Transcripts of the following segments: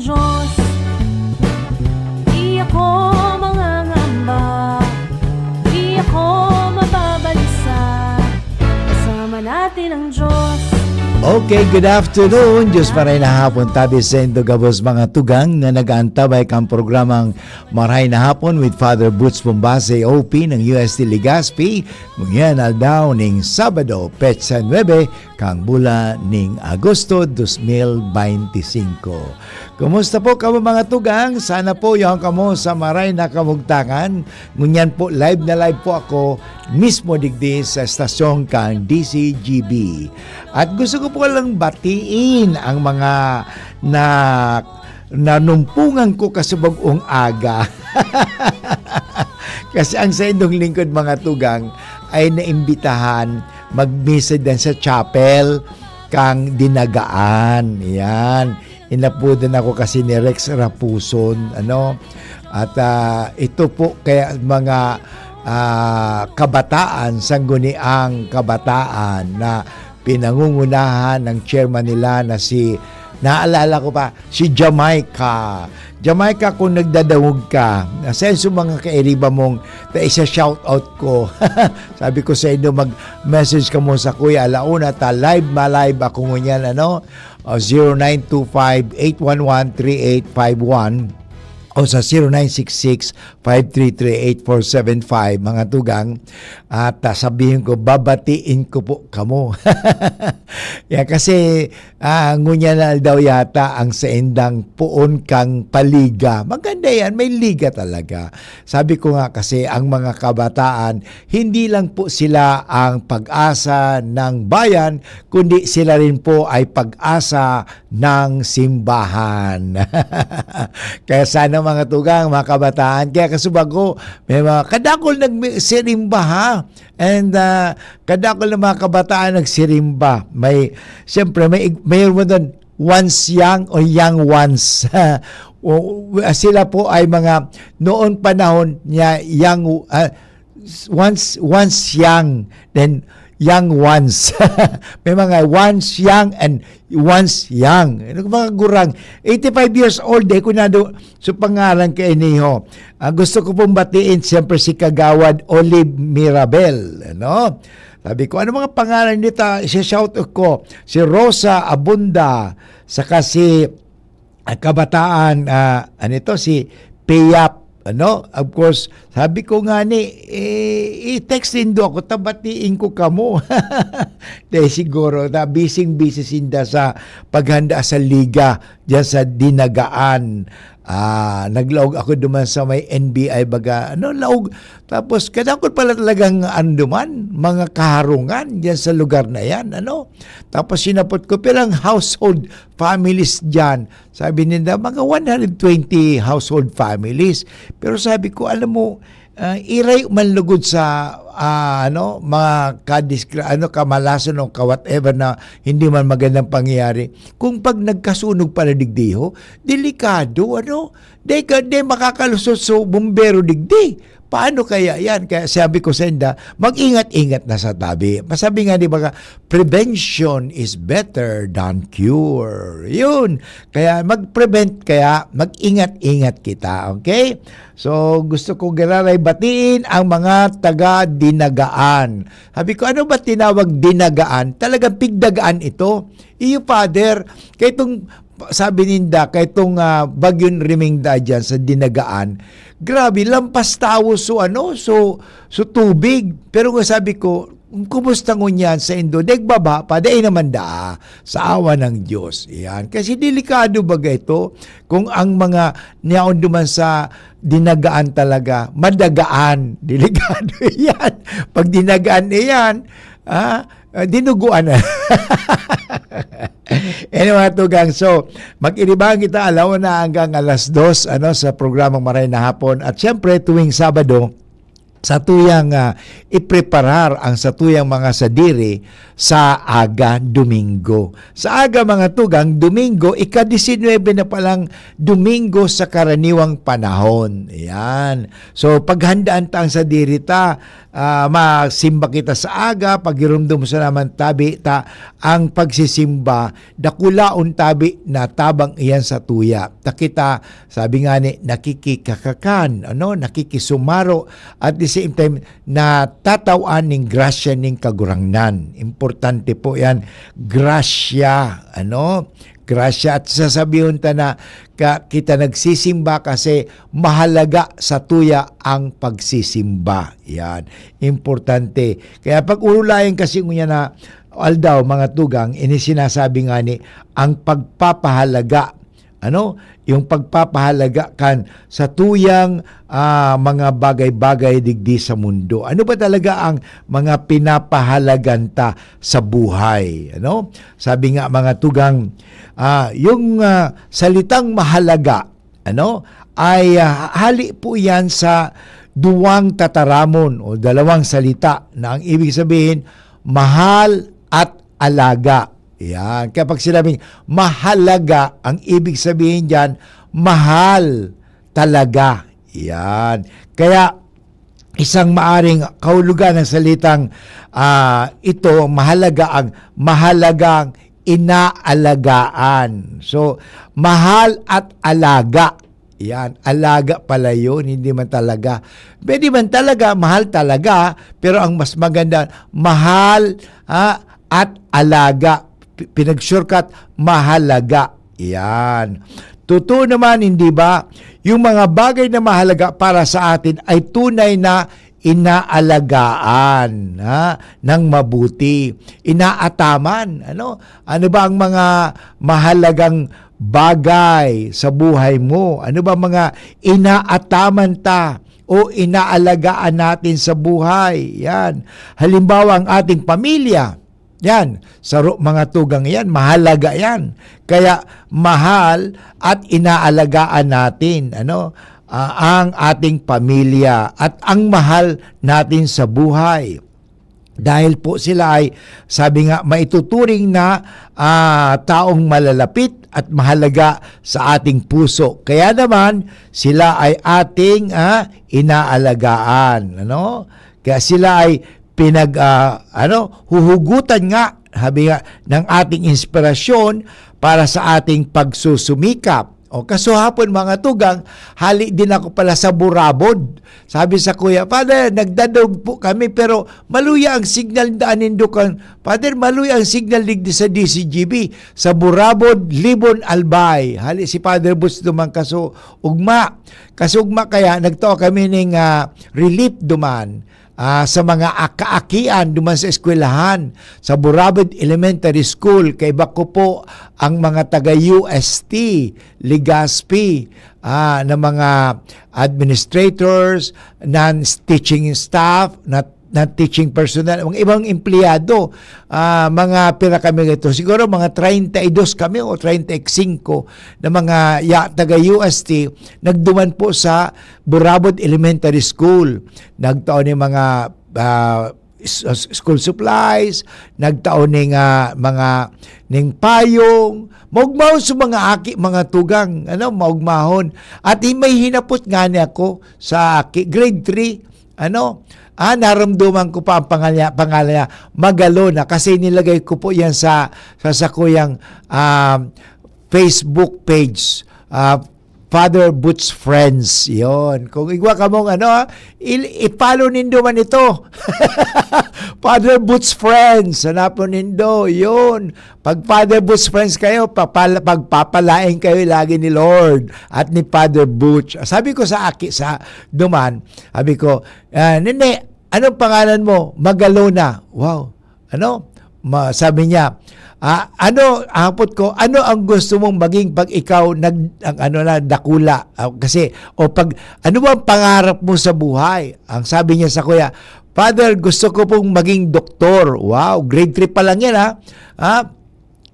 Diyos, di ako mangangamba, di ako mababalisa, kasama natin ang Diyos. Okay, good afternoon. Diyos maray na hapon. Tabi sa Indo Gabos mga tugang na nag-aantabay kang programang Maray na Hapon with Father Boots Bombase, OP ng UST Legazpi. Ngunyan aldaw ning Sabado, Petsa 9, kang bula ning Agosto 2025. Kumusta po kamo mga tugang? Sana po yung kamo sa Maray na Kamugtangan. Ngunyan po, live na live po ako mismo digdi sa estasyon kang DCGB. At gusto ko po lang batiin ang mga nanumpungan ko kasubag-ong aga. Kasi ang sa indong lingkod mga tugang ay naimbitahan mag-misa din sa chapel kang Dinagaan. Yan. Inapudan ako kasi ni Rex Rapuson. At ito po kaya mga kabataan, sangguniang kabataan na pinangungunahan ng chairman nila na naalala ko pa, si Jamaica. Jamaica, kung nagdadawog ka, senso mga kairiba mong isa shout out ko. Sabi ko sa inyo, mag-message ka mo sa Kuya Alauna, live ako ngunyan, 0925-811-3851 o sa 0966-533-8475 mga tugang, at sabihin ko, babatiin ko po kamo. Yan, kasi ngunya na daw yata ang sa indang puon kang paliga. Maganda yan, may liga talaga. Sabi ko nga kasi ang mga kabataan, hindi lang po sila ang pag-asa ng bayan, kundi sila rin po ay pag-asa ng simbahan. Kaya sana mga tugang, mga kabataan, kaya kasubag ko, may mga kadakol nagsirimba ha, and kadakol ng mga kabataan nagsirimba. Siyempre, mayroon mo doon, once young o young ones. Sila po ay mga, noon panahon niya, young, once young, then young ones. May mga once young and once young. Mga gurang. 85 years old, kunado sa pangalan kay Iniho. Gusto ko pong batiin siyempre si Kagawad Olive Mirabel. Sabi ko, ano mga pangalan nito? I-shout ko. Si Rosa Abunda, saka si kabataan, si Payap. Of course, sabi ko nga i-text din do ako, tabatiin ko kamo. Dahil siguro, busy sinda sa paghanda sa liga, diyan sa Dinagaan. Naglaog ako duman sa may NBI baga, laog. Tapos, kadakot pala talagang anduman, mga kaharungan diyan sa lugar na yan, Tapos, sinapot ko, pilang household families diyan. Sabi nila, mga 120 household families. Pero sabi ko, alam mo, iray manlugod sa mga kamalasan o whatever na hindi man magandang pangyayari. Kung pag nagkasunog pala digdiho, delikado, de makakalusot sa bumbero digdi. Paano kaya yan? Kaya sabi ko sa inda, mag-ingat-ingat na sa tabi. Masabi nga, di ba, prevention is better than cure. Yun. Kaya mag-prevent, kaya mag-ingat-ingat kita. Okay? So, gusto ko gararay batiin ang mga taga-Dinagaan. Sabi ko, ano ba tinawag Dinagaan? Talagang pigdagaan ito. Iyo, Father, kaya itong sabi ninda, kay itong Bagyon Rimingda dyan sa Dinagaan, grabe, lampas tao so tubig. Pero sabi ko, kumusta ngunyan sa Indo? Degbaba pa, day naman sa awa ng Diyos. Yan. Kasi delikado baga ito, kung ang mga niyaon duman sa Dinagaan talaga, madagaan. Delikado yan. Pag dinagaan yan, dinuguan na. Anyway, tugang, so mag-iribang kita alaw na hanggang alas 2 sa programang Maray na Hapon. At syempre tuwing Sabado, sa tuyang ipreparar ang sa tuyang mga sadiri sa aga Domingo. Sa aga mga tugang, Domingo, ika-19 na palang Domingo sa karaniwang panahon. Ayan. So, paghandaan ta ang sadiri ta, masimba kita sa aga, pagirumdum sa naman tabi ta, ang pagsisimba, dakulaon tabi na tabang iyan sa tuya. Takita, sabi nga ni, nakikikakakan, nakikisumaro, at the same time, na tatawan ng grasya ng kagurangnan. Importante po yan, grasya, grasya, at sasabihin ta na kita nagsisimba kasi mahalaga sa tuya ang pagsisimba. Yan, importante. Kaya pag ululayan kasi niya na aldaw mga tugang, sinasabi nga ni ang pagpapahalaga, yung pagpapahalaga kan sa tuyang mga bagay-bagay digdi sa mundo. Ano ba talaga ang mga pinapahalaganta sa buhay? Sabi nga mga tugang, yung salitang mahalaga, ay hali po yan sa duwang tataramon o dalawang salita na ang ibig sabihin, mahal at alaga. Yan. Kapag sinabing mahalaga, ang ibig sabihin dyan, mahal talaga. Yan. Kaya, isang maaring kahulugan ng salitang ito, mahalagang inaalagaan. So, mahal at alaga. Yan, alaga pala yun, hindi man talaga. Pwede man talaga, mahal talaga, pero ang mas maganda, mahal at alaga. Pinag-shortcut, mahalaga. Yan. Totoo naman, hindi ba? Yung mga bagay na mahalaga para sa atin ay tunay na inaalagaan ng mabuti. Inaataman. Ano ba ang mga mahalagang bagay sa buhay mo? Ano ba mga inaataman ta o inaalagaan natin sa buhay? Yan. Halimbawa, ang ating pamilya. Yan, sa mga tugang yan, mahalaga yan. Kaya mahal at inaalagaan natin ang ating pamilya at ang mahal natin sa buhay. Dahil po sila ay, sabi nga, maituturing na taong malalapit at mahalaga sa ating puso. Kaya naman, sila ay ating inaalagaan. Kaya sila ay huhugutan nga, sabi nga, ng ating inspirasyon para sa ating pagsusumikap. O kasuhapon mga tugang, hali din ako pala sa Burabod. Sabi sa kuya, Father, nagdadog po kami pero maluya ang signal daanin doon. Father, maluya ang signal digdi sa DCGB. Sa Burabod, Libon, Albay. Hali si Father Butch duman ugma. Kasugma kaya, nagtao kami ng relief duman. Sa mga kaakian duman sa eskwelahan sa Burabod Elementary School kay bako po ang mga taga UST, Legazpi, na mga administrators, non-teaching staff, non-teaching personnel, mga ibang empleyado, mga pira kami ito. Siguro mga 32 kami o 35 na mga taga UST nagduman po sa Burabod Elementary School. Nagtaon ng mga school supplies, nagtaon ng mga payong, maugmahon sa mga aki, mga tugang, maugmahon. At may hinapot nga niya ako sa grade 3, naramdaman ko pa ang pangalan niya, Magalona, kasi nilagay ko po yan sa kuyang Facebook page, Father Butch Friends. Yon. Kung igwa ka mong i-follow nindo man ito. Father Butch Friends. Hanapon nindo. Yon. Pag Father Butch Friends kayo, pagpapalain kayo lagi ni Lord at ni Father Butch. Sabi ko sa duman, sabi ko, Nene, anong pangalan mo? Magalona. Wow. Sabi niya, hapot ko, ano ang gusto mong maging pag ikaw dakula? Kasi, ano ba ang pangarap mo sa buhay? Ang sabi niya sa kuya, Father, gusto ko pong maging doktor. Wow, grade 3 pa lang yan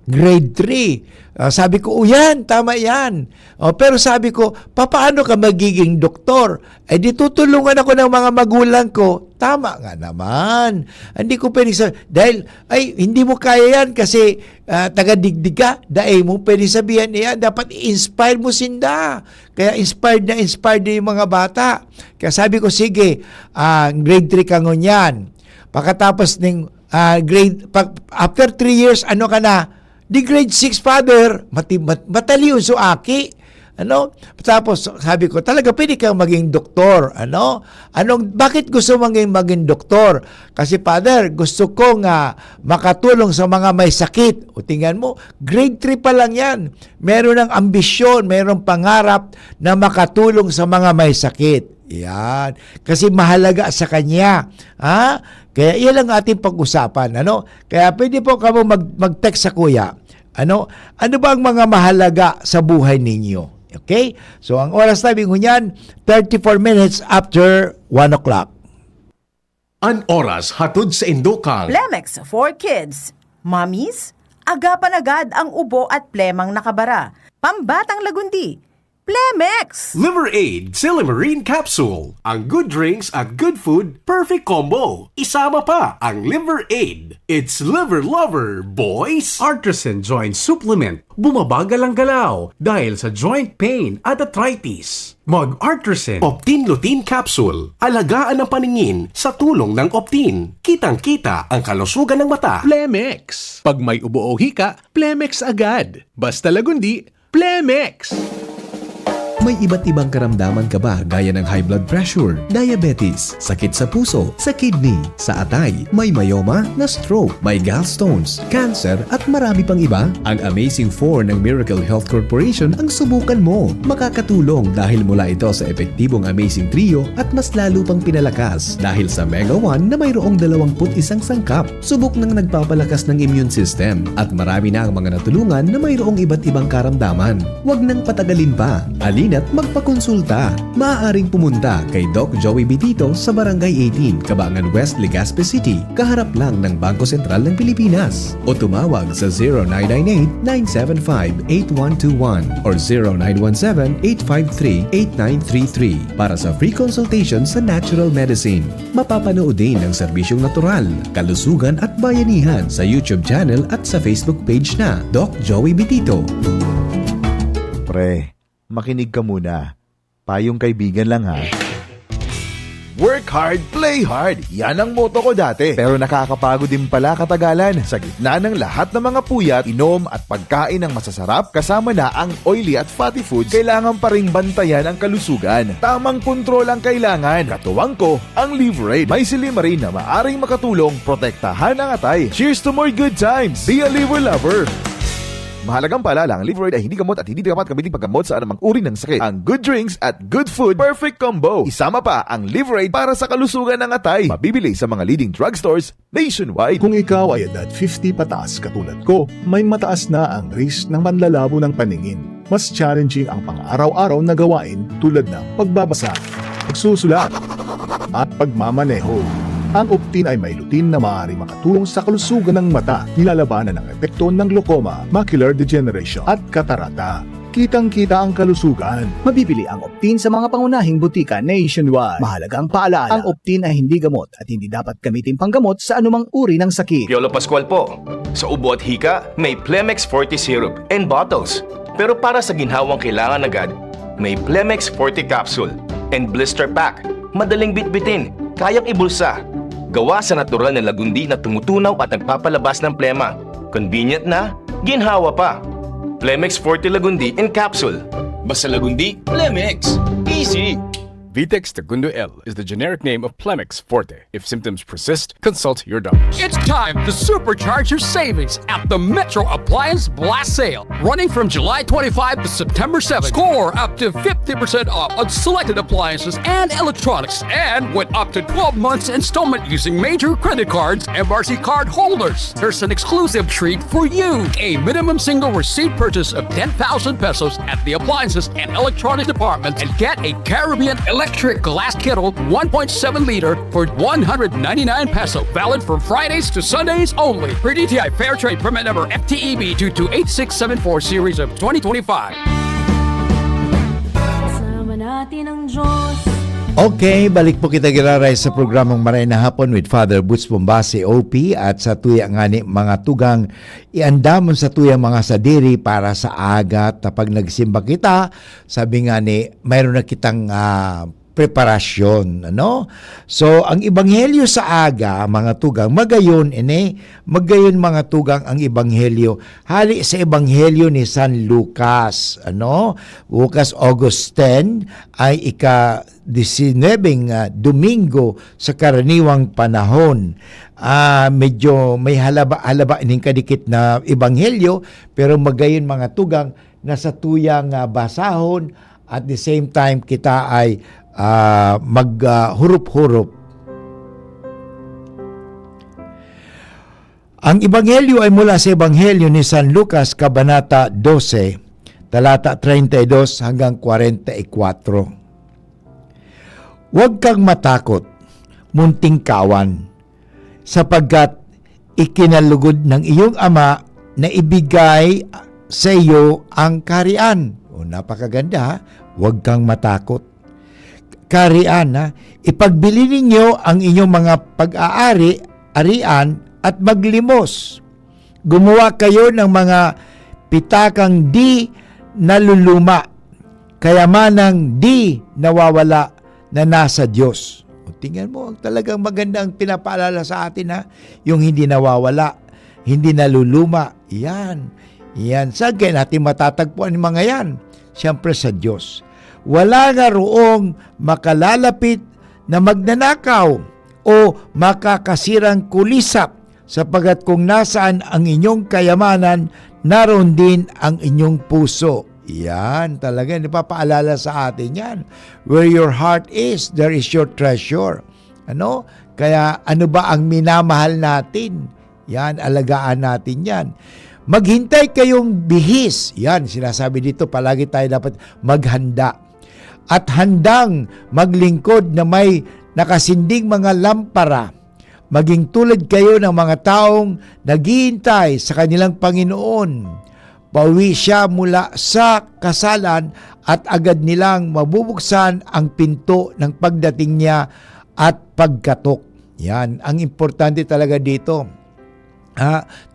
grade 3. Sabi ko, yan, tama yan. Pero sabi ko, paano ka magiging doktor? Di tutulungan ako ng mga magulang ko. Tama nga naman. Hindi ko pwede dahil, hindi mo kaya yan kasi taga-digdig ka. Dahil mo pwede sabihan niya, dapat i-inspire mo sinda. Kaya inspired yung mga bata. Kaya sabi ko, sige, grade 3 ka ngunyan. Pagkatapos ng after 3 years, ano ka na? Di grade 6, father, mataliw so aki. Tapos sabi ko, talaga pwede kang maging doktor. Bakit gusto maging doktor? Kasi father, gusto ko nga makatulong sa mga may sakit. O tingnan mo, grade 3 pa lang yan. Meron ng ambisyon, meron pangarap na makatulong sa mga may sakit. Yan. Kasi mahalaga sa kanya. Kaya iyan ang ating pag-usapan. Kaya pwede po kamo mag-text sa kuya. Ano ba ang mga mahalaga sa buhay ninyo? Okay? So, ang oras namin ngunyan, 34 minutes after 1 o'clock. An oras hatod sa Indokang. Plemex for Kids. Mommies, agapan agad ang ubo at plemang nakabara. Pambatang lagundi. Plemex! Liver Aid Silimarine Capsule. Ang good drinks at good food, perfect combo. Isama pa ang Liver Aid. It's liver lover, boys! Artisan Joint Supplement. Bumabagal ang galaw dahil sa joint pain at arthritis. Mag-Artisan Optin Lutein Capsule. Alagaan ang paningin sa tulong ng Optin. Kitang-kita ang kalusugan ng mata. Plemex. Pag may ubo o hika, Plemex agad. Basta lagundi, Plemex. May iba't ibang karamdaman ka ba gaya ng high blood pressure, diabetes, sakit sa puso, sa kidney, sa atay, may myoma na stroke, may gallstones, cancer at marami pang iba? Ang Amazing 4 ng Miracle Health Corporation ang subukan mo. Makakatulong dahil mula ito sa epektibong Amazing Trio at mas lalo pang pinalakas dahil sa Mega 1 na mayroong 21 sangkap. Subok ng nagpapalakas ng immune system at marami na ang mga natulungan na mayroong iba't ibang karamdaman. Huwag nang patagalin pa. At magpakonsulta. Maaaring pumunta kay Doc Joey Bitito sa Barangay 18, Cabangan West, Legazpi City, kaharap lang ng Bangko Sentral ng Pilipinas. O tumawag sa 0998-975-8121 or 0917-853-8933 para sa free consultation sa natural medicine. Mapapanood din ang serbisyong natural, kalusugan at bayanihan sa YouTube channel at sa Facebook page na Doc Joey Bitito. Pre, makinig ka muna. Payong kaibigan lang ha. Work hard, play hard. Yan ang motto ko dati. Pero nakakapagod din pala katagalan. Sa gitna ng lahat ng mga puyat, inom at pagkain ng masasarap, kasama na ang oily at fatty foods, kailangan pa ring bantayan ang kalusugan. Tamang kontrol ang kailangan. Katuwang ko, ang Liver Aid. May silimarin na maaring makatulong, protektahan ang atay. Cheers to more good times. Be a liver lover. Mahalagang paalala, ang Liver Aid ay hindi gamot at hindi dapat gamitin paggamot sa anumang uri ng sakit. Ang good drinks at good food, perfect combo. Isama pa ang Liver Aid para sa kalusugan ng atay. Mabibili sa mga leading drugstores nationwide. Kung ikaw ay edad 50 pataas katulad ko, may mataas na ang risk ng manlalabo ng paningin. Mas challenging ang pang-araw-araw na gawain tulad ng pagbabasa, pagsusulat, at pagmamaneho. Ang Optin ay may lutein na maaaring makatulong sa kalusugan ng mata, nilalabanan ng epekto ng glaucoma, macular degeneration at katarata. Kitang-kita ang kalusugan. Mabibili ang Optin sa mga pangunahing butika nationwide. Mahalagang paalala, ang Optin ay hindi gamot at hindi dapat gamitin panggamot sa anumang uri ng sakit. Piolo Pascual po. Sa ubo at hika, may Plemex Forte Syrup and bottles. Pero para sa ginhawang kailangan agad, may Plemex Forte Capsule and Blister Pack. Madaling bitbitin, kayang ibulsa. Gawa sa natural na lagundi na tumutunaw at nagpapalabas ng plema. Convenient na, ginhawa pa. Plemex Forte Lagundi in Capsule. Basta lagundi, Plemex. Easy! Vitex Segundo L is the generic name of Plemex Forte. If symptoms persist, consult your doctor. It's time to supercharge your savings at the Metro Appliance Blast Sale. Running from July 25 to September 7. Score up to 50% off on selected appliances and electronics. And with up to 12 months installment using major credit cards, MRC card holders. There's an exclusive treat for you. A minimum single receipt purchase of 10,000 pesos at the appliances and electronics department and get a Caribbean electric electric glass kettle 1.7 liter for 199 peso. Valid from Fridays to Sundays only. Per DTI Fairtrade permit number FTEB 228674 series of 2025. Kasama natin ang Diyos. Okay, balik po kita giraray sa programang Maray na Hapon with Father Butch Bombasi, OP, at sa tuya nga ni mga tugang iandamon sa tuya mga sadiri para sa aga. Tapag nagsimba kita, sabi nga ni, mayroon na kitang preparasyon, ano? So, ang ebanghelyo sa aga, mga tugang, magayon mga tugang ang ebanghelyo. Hali sa ebanghelyo ni San Lucas, ano? Lucas August 10 ay ika-19 Domingo sa karaniwang panahon. Medyo may halaba ining kadikit na ebanghelyo, pero magayon mga tugang nasa tuyang basahon at the same time kita ay maghurup-hurup. Ang ebanghelyo ay mula sa ebanghelyo ni San Lucas, Kabanata 12, talata 32 hanggang 44. Huwag kang matakot, munting kawan, sapagkat ikinalugod ng iyong ama na ibigay sa iyo ang kaharian. Napakaganda, ha? Huwag kang matakot. Kaharian, ha? Ipagbili ninyo ang inyong mga pag-aari-arian at maglimos. Gumawa kayo ng mga pitakang di naluluma, kayamanang di nawawala na nasa Diyos. Tingnan mo, talagang magandang pinapaalala sa atin, ha? Yung hindi nawawala, hindi naluluma. Yan. Saan kaya natin matatagpuan yung mga yan? Siyempre sa Diyos. Wala nga roong makalalapit na magnanakaw o makakasirang kulisap, sapagat kung nasaan ang inyong kayamanan, naroon din ang inyong puso. Yan, talaga, napapaalala sa atin yan. Where your heart is, there is your treasure. Ano? Kaya ano ba ang minamahal natin? Yan, alagaan natin yan. Maghintay kayong bihis. Yan, sinasabi dito, palagi tayo dapat maghanda. At handang maglingkod na may nakasinding mga lampara. Maging tulad kayo ng mga taong naghihintay sa kanilang Panginoon. Pauwi siya mula sa kasalan at agad nilang mabubuksan ang pinto ng pagdating niya at pagkatok. Yan, ang importante talaga dito.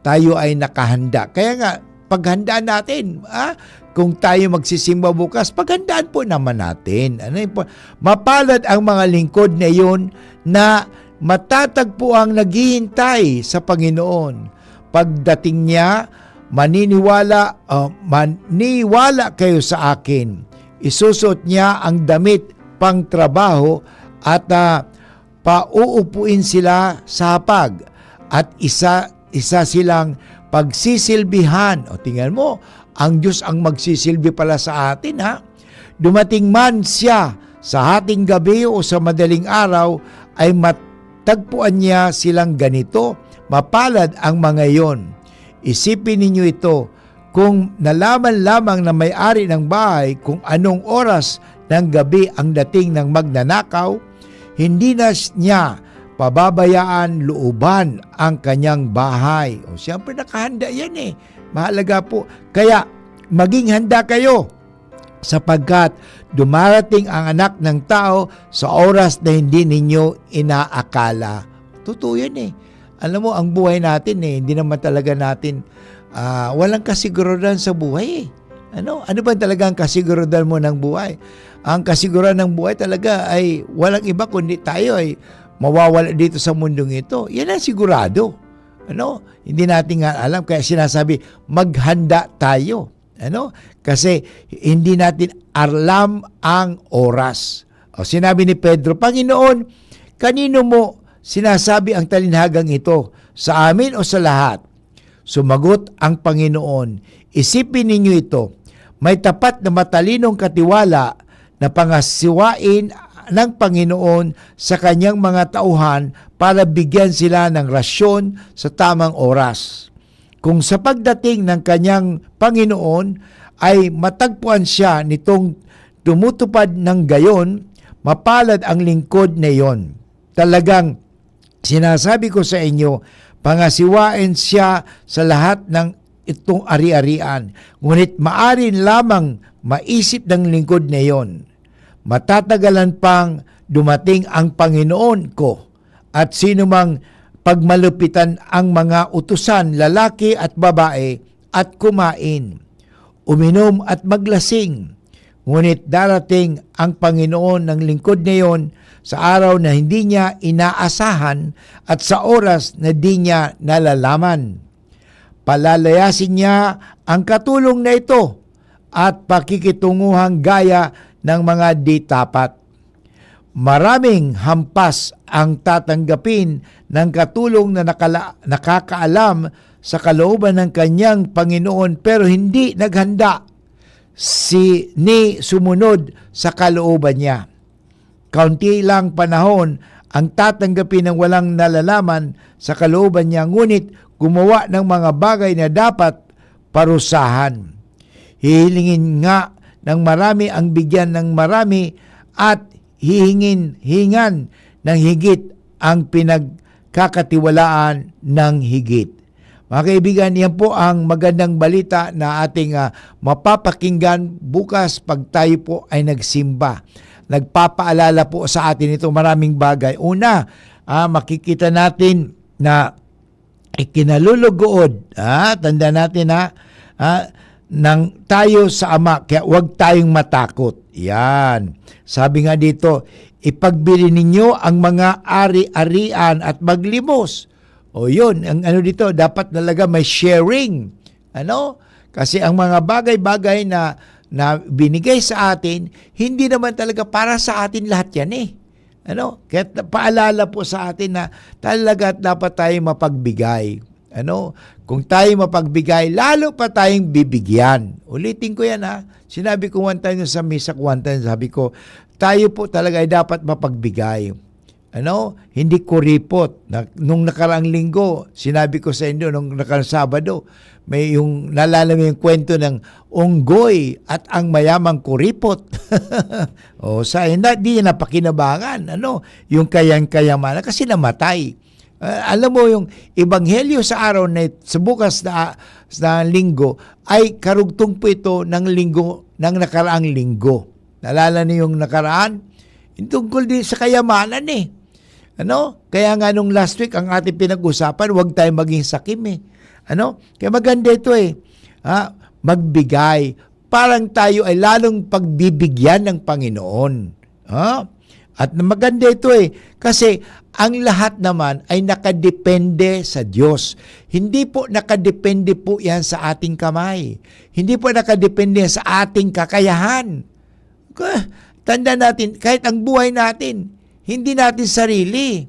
Tayo ay nakahanda. Kaya nga, paghandaan natin, kung tayo magsisimba bukas, paghandaan po naman natin. Mapalad ang mga lingkod na iyon na matatagpo ang naghihintay sa Panginoon. Pagdating niya, maniwala kayo sa akin. Isusot niya ang damit pang trabaho at pauupuin sila sa hapag at isa silang pagsisilbihan. O tingnan mo, ang Diyos ang magsisilbi pala sa atin, ha? Dumating man siya sa hating gabi o sa madaling araw, ay matagpuan niya silang ganito. Mapalad ang mga iyon. Isipin ninyo ito, kung nalaman lamang na may-ari ng bahay kung anong oras ng gabi ang dating ng magnanakaw, hindi na niya pababayaan looban ang kanyang bahay. O siyempre nakahanda yan eh. Mahalaga po. Kaya maging handa kayo sapagkat dumarating ang anak ng tao sa oras na hindi ninyo inaakala. Totoo yan eh. Alam mo, ang buhay natin eh, hindi naman talaga natin, walang kasigurudan sa buhay eh. Ano ba talaga ang kasigurudan mo ng buhay? Ang kasigurudan ng buhay talaga ay walang iba kundi tayo ay mawawala dito sa mundong ito. Yan ang sigurado. Hindi natin nga alam, kaya sinasabi maghanda tayo. Kasi hindi natin alam ang oras. Sinabi ni Pedro, Panginoon, kanino mo sinasabi ang talinhagang ito? Sa amin o sa lahat? Sumagot ang Panginoon, isipin ninyo ito, may tapat na matalinong katiwala na pangasiwain ng Panginoon sa kanyang mga tauhan para bigyan sila ng rasyon sa tamang oras. Kung sa pagdating ng kanyang Panginoon ay matagpuan siya nitong tumutupad ng gayon, mapalad ang lingkod na yon. Talagang sinasabi ko sa inyo, pangasiwain siya sa lahat ng itong ari-arian. Ngunit maaari lamang maisip ng lingkod na yon, matatagalan pang dumating ang Panginoon ko at sino mang pagmalupitan ang mga utusan, lalaki at babae, at kumain, uminom at maglasing. Ngunit darating ang Panginoon ng lingkod na yon sa araw na hindi niya inaasahan at sa oras na di niya nalalaman. Palalayasin niya ang katulong na ito at pakikitunguhang gaya ng mga di tapat. Maraming hampas ang tatanggapin ng katulong na nakakaalam sa kalooban ng kanyang Panginoon pero hindi naghanda ni sumunod sa kalooban niya. Kaunti lang panahon ang tatanggapin ng walang nalalaman sa kalooban niya, ngunit gumawa ng mga bagay na dapat parusahan. Hihilingin nga ng marami ang bigyan ng marami at hingan ng higit ang pinagkakatiwalaan ng higit. Mga kaibigan, yan po ang magandang balita na ating mapapakinggan bukas pag tayo po ay nagsimba. Nagpapaalala po sa atin ito maraming bagay. Una, makikita natin na ikinalulugood, tanda natin nang tayo sa Ama, kaya huwag tayong matakot. Yan. Sabi nga dito, ipagbili ninyo ang mga ari-arian at maglimos. O yun, ang ano dito, dapat talaga may sharing. Ano? Kasi ang mga bagay-bagay na binigay sa atin, hindi naman talaga para sa atin lahat yan eh. Ano? Kaya paalala po sa atin na talaga dapat tayong mapagbigay. Ano? Kung tayo mapagbigay, lalo pa tayong bibigyan. Ulitin ko yan Sinabi ko one time sa misa ko one time, sabi ko, tayo po talaga ay dapat mapagbigay. Ano? Hindi kuripot. Nung nakaraang linggo, sinabi ko sa inyo, nung nakaraang Sabado, may yung nalala mo yung kwento ng unggoy at ang mayamang kuripot. O sa hindi napakinabangan. Ano? Yung kayamanan kasi namatay. Alam mo yung ebanghelyo sa araw na sa bukas na linggo ay karugtong po ito ng nakaraang linggo. Nalala niyo yung nakaraan? Tungkol din sa kayamanan eh. Ano? Kaya nga nung last week ang ating pinag-usapan, huwag tayong maging sakim eh. Ano? Kaya maganda ito eh. Magbigay. Parang tayo ay lalong pagbibigyan ng Panginoon. At maganda ito eh. Kasi ang lahat naman ay nakadepende sa Diyos. Hindi po nakadepende po yan sa ating kamay. Hindi po nakadepende yan sa ating kakayahan. Tanda natin, kahit ang buhay natin, hindi natin sarili.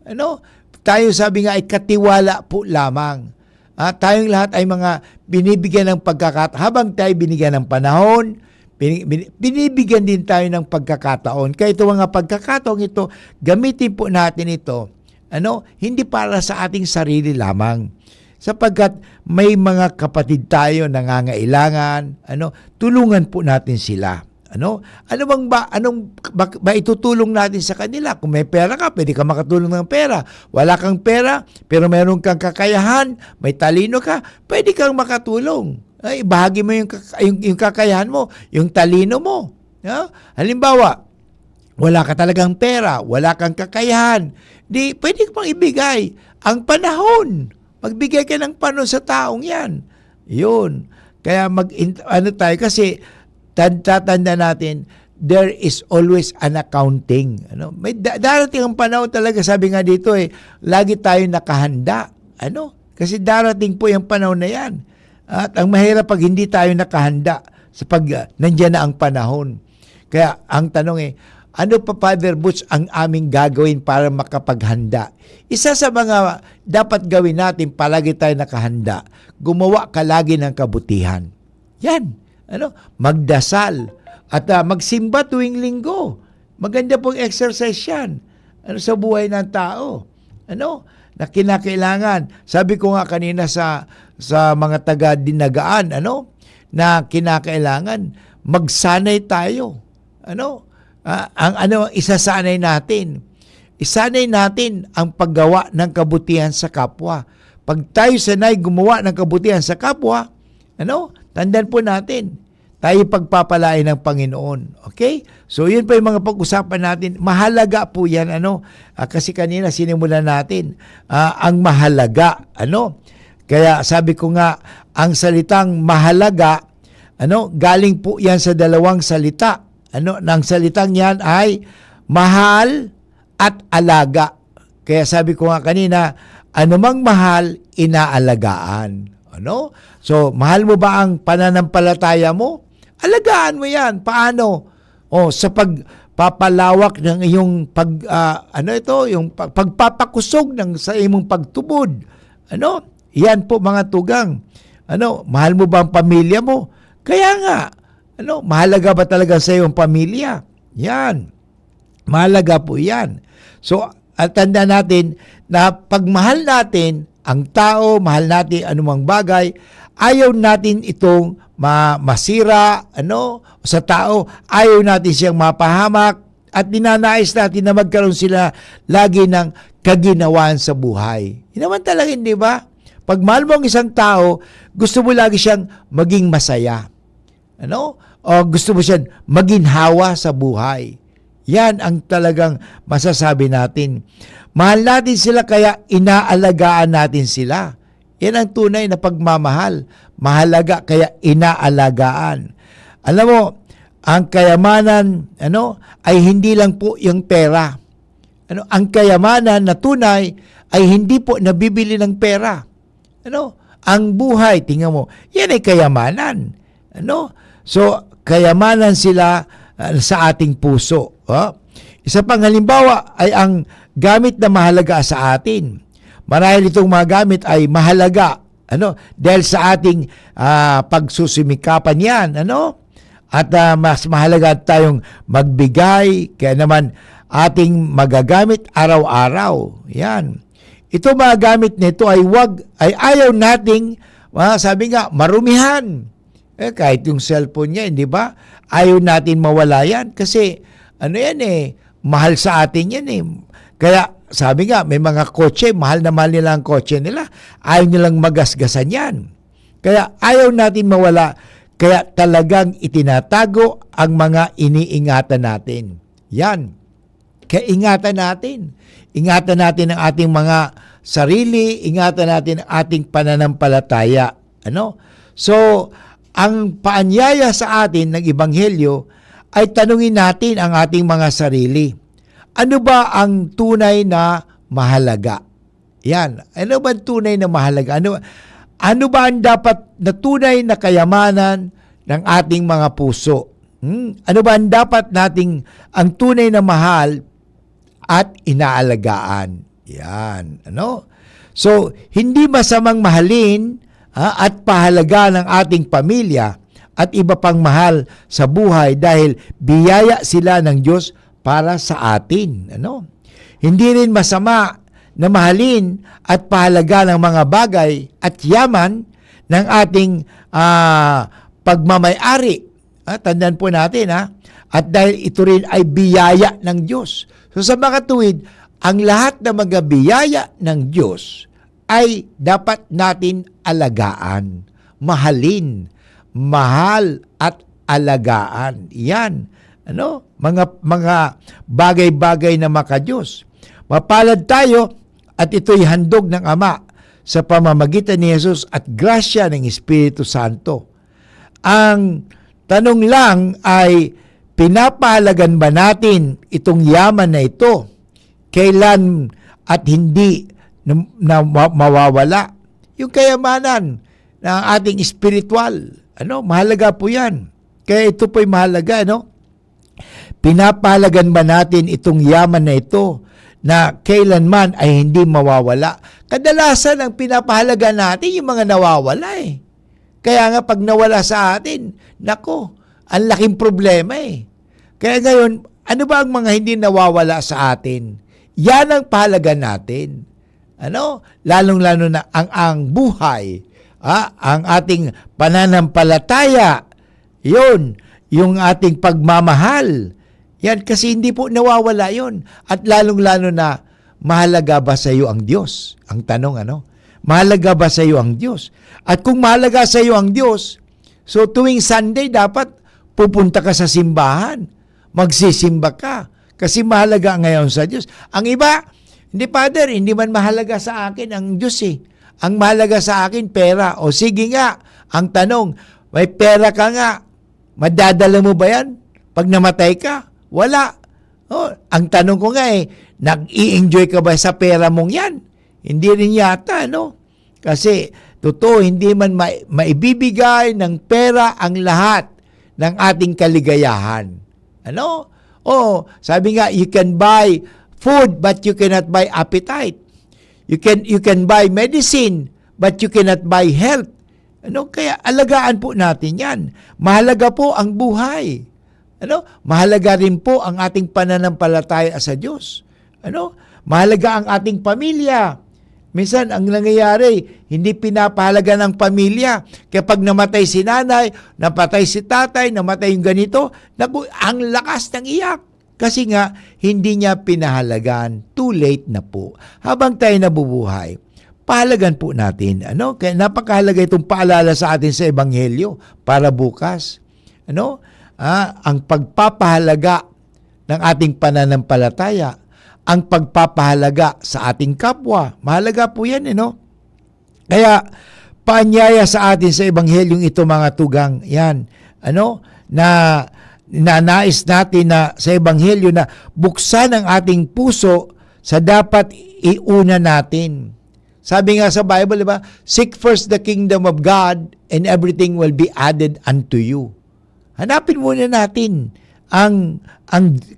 Ano? Tayo sabi nga ay katiwala po lamang. Tayong lahat ay mga binibigyan ng pagkakataon. Habang tayo binigyan ng panahon, binibigyan din tayo ng pagkakataon. Kaya ito mga pagkakataon ito, gamitin po natin ito. Hindi para sa ating sarili lamang. Sapagkat may mga kapatid tayo nangangailangan, tulungan po natin sila. Anong itutulong natin sa kanila? Kung may pera ka, pwede ka makatulong ng pera. Wala kang pera, pero meron kang kakayahan, may talino ka, pwede kang makatulong. Ay, bahagi mo yung kakayahan mo, yung talino mo. Halimbawa, wala ka talagang pera, wala kang kakayahan, di pwede kang ibigay ang panahon. Magbigay ka ng panahon sa taong yan. Yun. Kaya tayo kasi tatanda natin, there is always an accounting. May darating ang panahon talaga, sabi nga dito lagi tayo nakahanda. Kasi darating po yung panahon na yan. At ang mahirap pag hindi tayo nakahanda sa pag nandiyan na ang panahon. Kaya ang tanong ano pa, Father Butch, ang aming gagawin para makapaghanda? Isa sa mga dapat gawin natin, palagi tayo nakahanda, gumawa ka lagi ng kabutihan. Yan. Magdasal at magsimba tuwing linggo. Maganda pong exercise yan. Sa buhay ng tao. Na kinakailangan. Sabi ko nga kanina sa mga taga-dinagaan, na kinakailangan magsanay tayo. ang isasanay natin. Isanay natin ang paggawa ng kabutihan sa kapwa. Pag tayo sanay gumawa ng kabutihan sa kapwa, tandaan po natin, tayo pagpapalain ng Panginoon. Okay? So, yun pa yung mga pag-usapan natin. Mahalaga po yan, kasi kanina sinimulan natin, ang mahalaga, Kaya sabi ko nga, ang salitang mahalaga, galing po yan sa dalawang salita. Nang salitang yan ay mahal at alaga. Kaya sabi ko nga kanina, anumang mahal, inaalagaan. So, mahal mo ba ang pananampalataya mo? Alagaan mo yan. Paano? Sa pagpapalawak ng iyong pagpapakusog sa imong pagtubod. Yan po mga tugang. Mahal mo ba ang pamilya mo? Kaya nga, mahalaga ba talaga sa iyong pamilya? Yan. Mahalaga po yan. So, tanda natin na pagmahal natin ang tao, mahal natin anumang bagay, ayaw natin itong masira, sa tao, ayaw natin siyang mapahamak, at dinanais natin na magkaroon sila lagi ng kaginawaan sa buhay. Yun naman talaga, hindi ba? Pag mahal mo ang isang tao, gusto mo lagi siyang maging masaya. O gusto mo siyang maginhawa sa buhay. Yan ang talagang masasabi natin. Mahal natin sila kaya inaalagaan natin sila. Yan ang tunay na pagmamahal. Mahalaga kaya inaalagaan. Alam mo, ang kayamanan ay hindi lang po yung pera. Ang kayamanan na tunay ay hindi po nabibili ng pera. Ang buhay, tingnan mo, yan ay kayamanan. So, kayamanan sila sa ating puso. Isa pang halimbawa ay ang gamit na mahalaga sa atin. Marahil itong mga gamit ay mahalaga dahil sa ating pagsusumikapan yan. At mas mahalaga tayong magbigay, kaya naman ating magagamit araw-araw. Yan. Ito mga gamit nito ay ayaw nating, sabi nga, marumihan. Kahit yung cellphone niya, hindi ba? Ayaw natin mawala yan kasi mahal sa atin yan . Kaya sabi nga, may mga kotse, mahal na mahal nila ang kotse nila. Ayaw nilang magasgasan yan. Kaya ayaw natin mawala. Kaya talagang itinatago ang mga iniingatan natin. Yan. Kaya ingatan natin. Ingatan natin ang ating mga sarili. Ingatan natin ang ating pananampalataya. So, ang paanyaya sa atin ng Ebanghelyo ay tanungin natin ang ating mga sarili. Ano ba ang tunay na mahalaga? Yan. Ano ba ang tunay na mahalaga? Ano ba ang dapat na tunay na kayamanan ng ating mga puso? Ano ba ang dapat nating ang tunay na mahal at inaalagaan? Yan. So, hindi masamang mahalin at pahalaga ng ating pamilya at iba pang mahal sa buhay dahil biyaya sila ng Diyos para sa atin. Hindi rin masama na mahalin at pahalaga ng mga bagay at yaman ng ating pagmamay-ari. Tandaan po natin, at dahil ito rin ay biyaya ng Diyos. So sa mga tuwid, ang lahat ng mga biyaya ng Diyos ay dapat natin alagaan, mahalin, mahal at alagaan. Yan, mga bagay-bagay na maka-Diyos. Mapalad tayo at ito'y handog ng Ama sa pamamagitan ni Jesus at grasya ng Espiritu Santo. Ang tanong lang ay, pinapahalagan ba natin itong yaman na ito? Kailan at hindi na mawawala? Yung kayamanan ng ating espiritual, mahalaga po yan. Kaya ito po'y mahalaga, Pinapahalagan ba natin itong yaman na ito na kailanman ay hindi mawawala? Kadalasan ang pinapahalaga natin yung mga nawawala . Kaya nga pag nawala sa atin, nako, ang laking problema . Kaya ngayon, ano ba ang mga hindi nawawala sa atin? Yan ang pahalaga natin. Lalong-lalo na ang buhay, ang ating pananampalataya, yung ating pagmamahal, Yan, kasi hindi po nawawala yon. At lalong-lalo na, mahalaga ba sa iyo ang Diyos? Ang tanong, mahalaga ba sa iyo ang Diyos? At kung mahalaga sa iyo ang Diyos, so tuwing Sunday dapat pupunta ka sa simbahan. Magsisimba ka. Kasi mahalaga ngayon sa Diyos. Ang iba, hindi, Father, hindi man mahalaga sa akin ang Diyos eh. Ang mahalaga sa akin, pera. O sige nga, ang tanong, may pera ka nga, madadala mo ba yan? Pag namatay ka? Wala. Ang tanong ko nga nag-i-enjoy ka ba sa pera mong yan? Hindi rin yata, Kasi, totoo, hindi man maibibigay ng pera ang lahat ng ating kaligayahan. Sabi nga, you can buy food but you cannot buy appetite. You can buy medicine but you cannot buy health. Kaya alagaan po natin yan. Mahalaga po ang buhay. Mahalaga rin po ang ating pananampalataya sa Diyos. Mahalaga ang ating pamilya. Minsan, ang nangyayari, hindi pinapahalaga ng pamilya. Kapag namatay si nanay, napatay si tatay, namatay yung ganito, ang lakas ng iyak. Kasi nga, hindi niya pinahalagan. Too late na po. Habang tayo nabubuhay, pahalagan po natin. Kaya napakahalaga itong paalala sa atin sa Ebanghelyo para bukas. Ang pagpapahalaga ng ating pananampalataya, ang pagpapahalaga sa ating kapwa. Mahalaga po yan, Kaya, paanyaya sa atin sa Ebanghelyong ito, mga tugang, yan, na nais natin na sa Ebanghelyo na buksan ang ating puso sa dapat iuna natin. Sabi nga sa Bible, diba? Seek first the kingdom of God and everything will be added unto you. Hanapin muna natin ang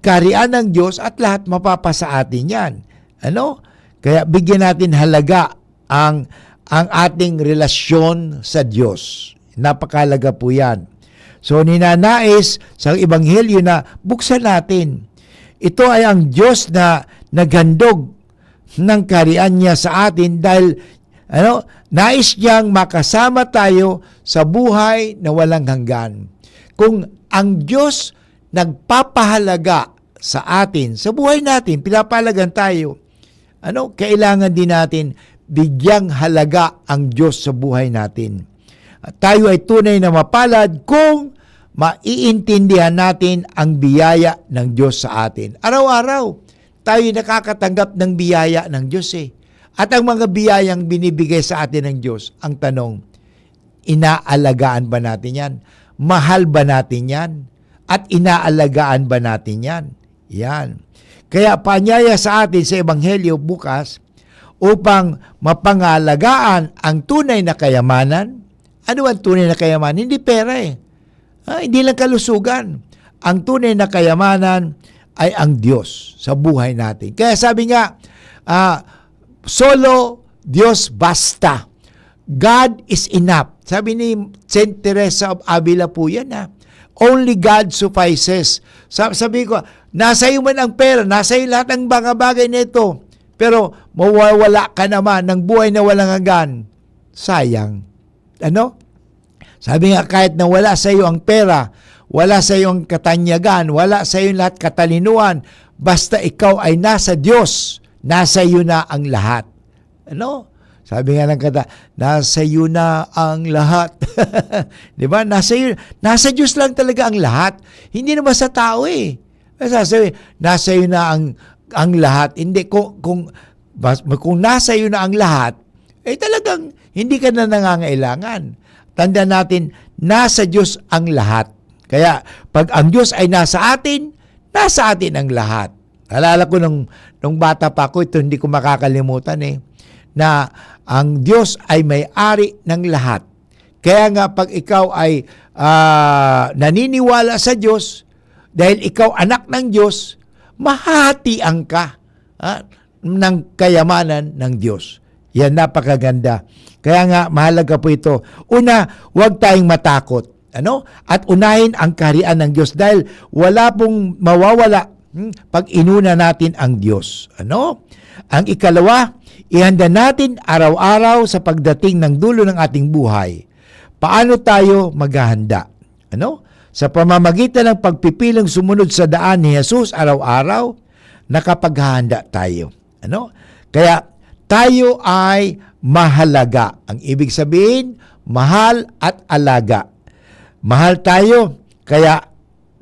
kaharian ng Diyos at lahat mapapasa atin yan. Kaya bigyan natin halaga ang ating relasyon sa Diyos. Napakahalaga po yan. So ninanais sa Ebanghelyo na buksan natin. Ito ay ang Diyos na naghandog ng kaharian niya sa atin dahil nais niyang makasama tayo sa buhay na walang hanggan. Kung ang Diyos nagpapahalaga sa atin, sa buhay natin, pinapahalagan tayo, kailangan din natin bigyang halaga ang Diyos sa buhay natin. At tayo ay tunay na mapalad kung maiintindihan natin ang biyaya ng Diyos sa atin. Araw-araw, tayo nakakatanggap ng biyaya ng Diyos At ang mga biyayang binibigay sa atin ng Diyos, ang tanong, inaalagaan ba natin yan? Mahal ba natin yan? At inaalagaan ba natin yan? Yan. Kaya paanyaya sa atin sa Ebanghelyo bukas upang mapangalagaan ang tunay na kayamanan. Ano ang tunay na kayamanan? Hindi pera hindi lang kalusugan. Ang tunay na kayamanan ay ang Diyos sa buhay natin. Kaya sabi nga, solo Diyos basta. God is enough. Sabi ni Saint Teresa of Avila po yan Only God suffices. Sabi ko, nasa iyo man ang pera, nasa iyo lahat ng mga bagay nito, pero mawawala ka naman ng buhay na walang hanggan. Sayang. Sabi nga, kahit na wala sa iyo ang pera, wala sa iyo ang katanyagan, wala sa iyo lahat katalinuhan, basta ikaw ay nasa Diyos, nasa iyo na ang lahat. Sabi nga ng kata, nasa iyo na ang lahat. Di ba? Nasa Diyos lang talaga ang lahat. Hindi naman sa tao Sasabi, nasa iyo na ang lahat. Hindi, kung nasa iyo na ang lahat, talagang hindi ka na nangangailangan. Tandaan natin, nasa Diyos ang lahat. Kaya, pag ang Diyos ay nasa atin ang lahat. Alala ko nung bata pa ako, ito hindi ko makakalimutan na ang Diyos ay may-ari ng lahat. Kaya nga pag ikaw ay naniniwala sa Diyos, dahil ikaw anak ng Diyos, mahahatian ka ng kayamanan ng Diyos. Yan, napakaganda. Kaya nga, mahalaga po ito. Una, huwag tayong matakot. At unahin ang kaharian ng Diyos dahil wala pong mawawala pag inuna natin ang Diyos. Ang ikalawa, ihanda natin araw-araw sa pagdating ng dulo ng ating buhay. Paano tayo maghahanda? Sa pamamagitan ng pagpipiling sumunod sa daan ni Jesus araw-araw, nakapaghahanda tayo. Ano? Kaya tayo ay mahalaga. Ang ibig sabihin, mahal at alaga. Mahal tayo, kaya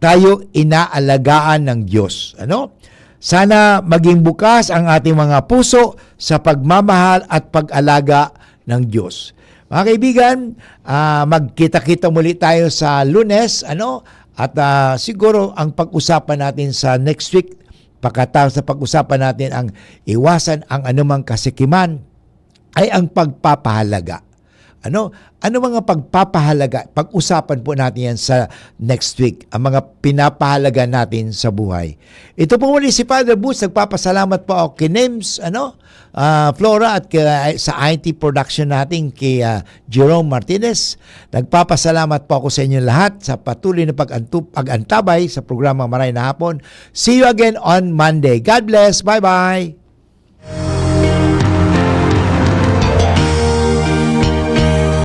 tayo inaalagaan ng Diyos. Ano? Sana maging bukas ang ating mga puso sa pagmamahal at pag-alaga ng Diyos. Mga kaibigan, magkita-kita muli tayo sa Lunes, at siguro ang pag-usapan natin sa next week, pagkatapos sa pag-usapan natin ang iwasan ang anumang kasikiman, ay ang pagpapahalaga. Ano mga pagpapahalaga? Pag-usapan po natin yan sa next week, ang mga pinapahalaga natin sa buhay. Ito po muli si Father Boots, nagpapasalamat po ako kay Names, Flora at sa IT production natin kay Jerome Martinez. Nagpapasalamat po ako sa inyo lahat sa patuloy na pag-antabay sa programang Maray na Hapon. See you again on Monday. God bless. Bye-bye.